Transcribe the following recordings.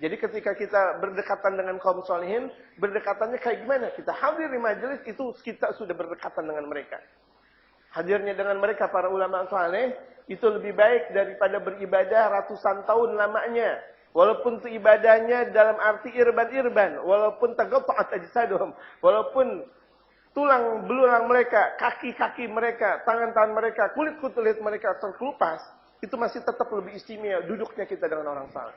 Jadi ketika kita berdekatan dengan kaum solihin, berdekatannya kayak gimana? Kita hadir di majelis, itu kita sudah berdekatan dengan mereka. Hadirnya dengan mereka para ulama saleh itu lebih baik daripada beribadah ratusan tahun lamanya. Walaupun itu ibadahnya dalam arti irban-irban, walaupun tagatta'at ajsaduhum, walaupun tulang belulang mereka, kaki-kaki mereka, tangan-tangan mereka, kulit-kulit mereka terkelupas, itu masih tetap lebih istimewa duduknya kita dengan orang saleh.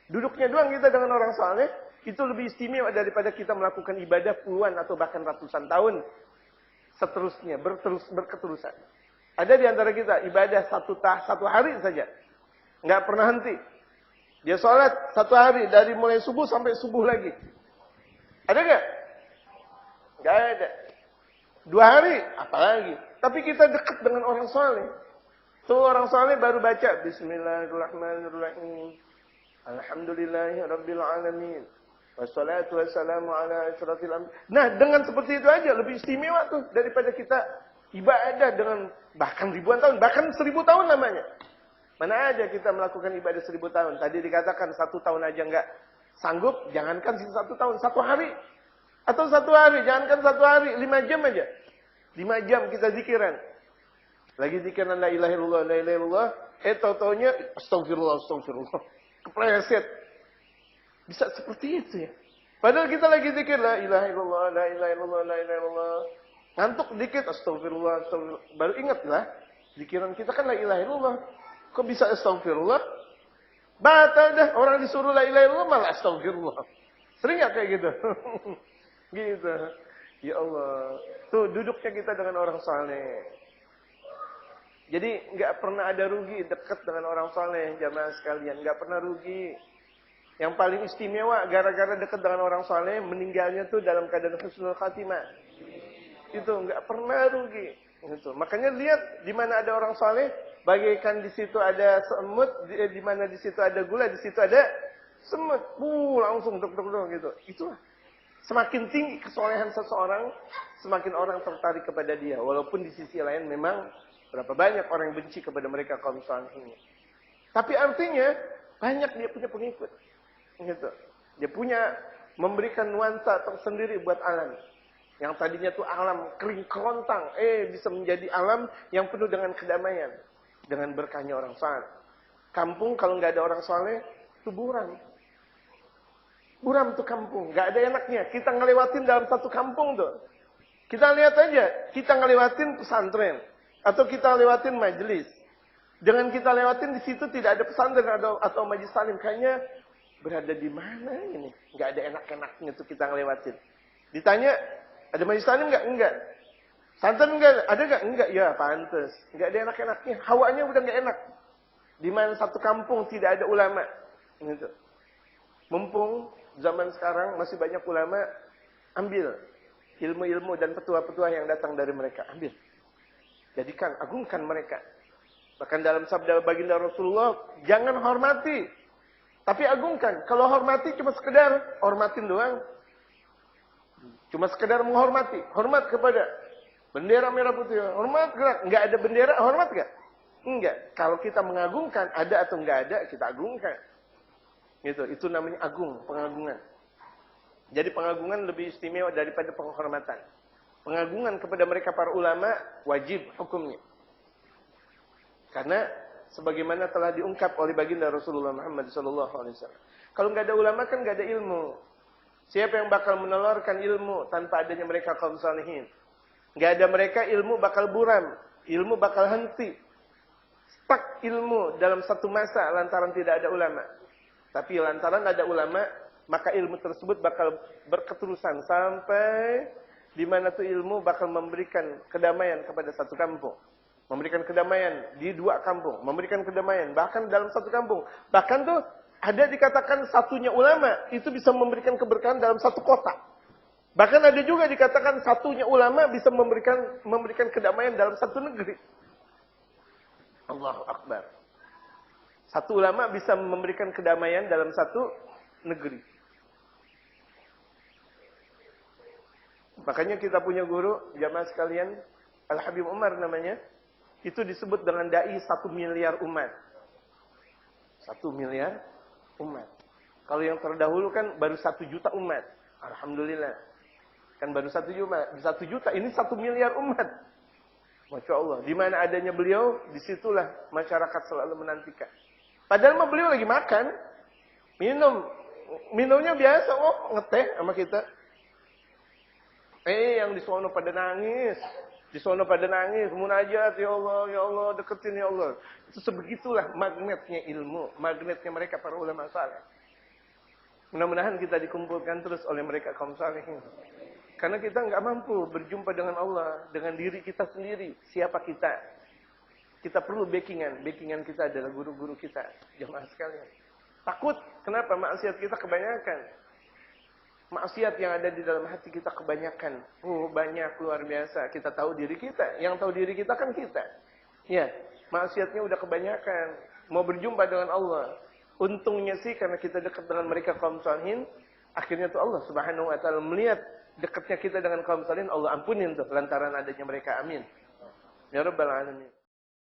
Duduknya doang kita dengan orang saleh itu lebih istimewa daripada kita melakukan ibadah puluhan atau bahkan ratusan tahun seterusnya berketerusan. Ada di antara kita ibadah satu hari saja, nggak pernah henti. Dia sholat satu hari dari mulai subuh sampai subuh lagi. Ada nggak? Nggak ada. 2 hari, apalagi. Tapi kita dekat dengan orang saleh. Tuh orang saleh baru baca Bismillahirrahmanirrahim. Alhamdulillahirabbil alamin. Wassalatu wassalamu ala asyrafil anbiya. Nah, dengan seperti itu aja lebih istimewa tuh daripada kita ibadah dengan bahkan ribuan tahun, bahkan 1000 tahun namanya. Mana ada kita melakukan ibadah 1000 tahun? Tadi dikatakan 1 tahun aja enggak sanggup, jangankan 1 tahun, 1 hari. Atau 1 hari, jangankan 1 hari, 5 jam aja. 5 jam kita zikiran. Lagi zikiran la ilaha illallah, la ilaha illallah, tau-taunya astagfirullah, astagfirullah. Kepleset. Bisa seperti itu ya. Padahal kita lagi zikir la ilaha illallah, la ilaha illallah, la ilaha illallah. Ngantuk dikit astagfirullah, astagfirullah. Baru ingat lah, zikiran kita kan la ilaha illallah. Kok bisa astagfirullah? Batal dah, orang disuruh la ilaha illallah malah astagfirullah. Sering gak kayak gitu? Gitu. Ya Allah. Tuh duduknya kita dengan orang saleh. Jadi nggak pernah ada rugi dekat dengan orang saleh, jamaah sekalian, nggak pernah rugi. Yang paling istimewa gara-gara dekat dengan orang saleh, meninggalnya tuh dalam keadaan husnul khatimah. Itu nggak pernah rugi. Gitu. Makanya lihat di mana ada orang saleh, bagaikan di situ ada semut, di mana di situ ada gula, di situ ada semut. Langsung dok gitu. Itulah. Semakin tinggi kesolehan seseorang, semakin orang tertarik kepada dia. Walaupun di sisi lain memang berapa banyak orang yang benci kepada mereka kaum salihin. Tapi artinya banyak dia punya pengikut. Gitu. Dia punya memberikan nuansa tersendiri buat alam. Yang tadinya tuh alam kering kerontang, bisa menjadi alam yang penuh dengan kedamaian, dengan berkahnya orang saleh. Kampung kalau nggak ada orang saleh, itu buram. Buram tuh kampung, nggak ada enaknya. Kita ngelewatin dalam satu kampung tuh. Kita lihat aja, kita ngelewatin pesantren atau kita lewatin majelis. Dengan kita lewatin di situ tidak ada pesantren atau majelis taklim, kayaknya berada di mana ini? Nggak ada enak-enaknya tuh kita ngelewatin. Ditanya, ada majelis taklim nggak? Enggak. Pesantren enggak? Ada nggak? Enggak. Ya, pantes. Nggak ada enak-enaknya. Hawanya udah nggak enak. Di mana satu kampung tidak ada ulama. Gitu. Mumpung zaman sekarang masih banyak ulama, ambil ilmu-ilmu dan petua-petua yang datang dari mereka, ambil. Jadikan, agungkan mereka. Bahkan dalam sabda baginda Rasulullah, jangan hormati, tapi agungkan. Kalau hormati cuma sekedar hormatin doang, cuma sekedar menghormati, hormat kepada bendera merah putih, hormat gerak, nggak ada bendera, hormat nggak? Enggak. Kalau kita mengagungkan, ada atau nggak ada, kita agungkan. Gitu, itu namanya agung, pengagungan. Jadi pengagungan lebih istimewa daripada penghormatan. Pengagungan kepada mereka para ulama wajib hukumnya. Karena sebagaimana telah diungkap oleh baginda Rasulullah Muhammad SAW. Kalau nggak ada ulama kan nggak ada ilmu. Siapa yang bakal menelurkan ilmu tanpa adanya mereka kaum salihin? Nggak ada mereka, ilmu bakal buram, ilmu bakal henti. Stuck ilmu dalam satu masa lantaran tidak ada ulama. Tapi lantaran ada ulama, maka ilmu tersebut bakal berketerusan sampai di mana tuh ilmu bakal memberikan kedamaian kepada satu kampung. Memberikan kedamaian di 2 kampung, memberikan kedamaian bahkan dalam satu kampung. Bahkan tuh ada dikatakan satunya ulama itu bisa memberikan keberkahan dalam satu kota. Bahkan ada juga dikatakan satunya ulama bisa memberikan kedamaian dalam satu negeri. Allahu Akbar. Satu ulama bisa memberikan kedamaian dalam satu negeri. Makanya kita punya guru, jamaah sekalian, Al-Habib Umar namanya, itu disebut dengan dai 1 miliar umat. 1 miliar umat. Kalau yang terdahulu kan baru 1 juta umat. Alhamdulillah. Kan baru 1 juta. 1 juta, ini 1 miliar umat. Masya Allah. Di mana adanya beliau, disitulah masyarakat selalu menantikan. Padahal mah beliau lagi makan. Minumnya biasa. Oh, ngeteh sama kita. Yang di sono pada nangis. Di sono pada nangis. Munajat, ya Allah, deketin ya Allah. Itu sebegitulah magnetnya ilmu. Magnetnya mereka para ulama saleh. Mudah-mudahan kita dikumpulkan terus oleh mereka kaum salihin. Karena kita nggak mampu berjumpa dengan Allah, dengan diri kita sendiri. Siapa kita? Kita perlu backingan. Backingan kita adalah guru-guru kita. Jemaah sekalian. Takut. Kenapa? Maksiat kita kebanyakan. Maksiat yang ada di dalam hati kita kebanyakan. Oh, banyak, luar biasa. Kita tahu diri kita. Yang tahu diri kita kan kita. Ya, maksiatnya udah kebanyakan. Mau berjumpa dengan Allah. Untungnya sih karena kita dekat dengan mereka kaum salihin. Akhirnya tuh Allah Subhanahu wa taala melihat dekatnya kita dengan kaum salihin, Allah ampunin tuh lantaran adanya mereka. Amin. Ya Rabbal Alamin.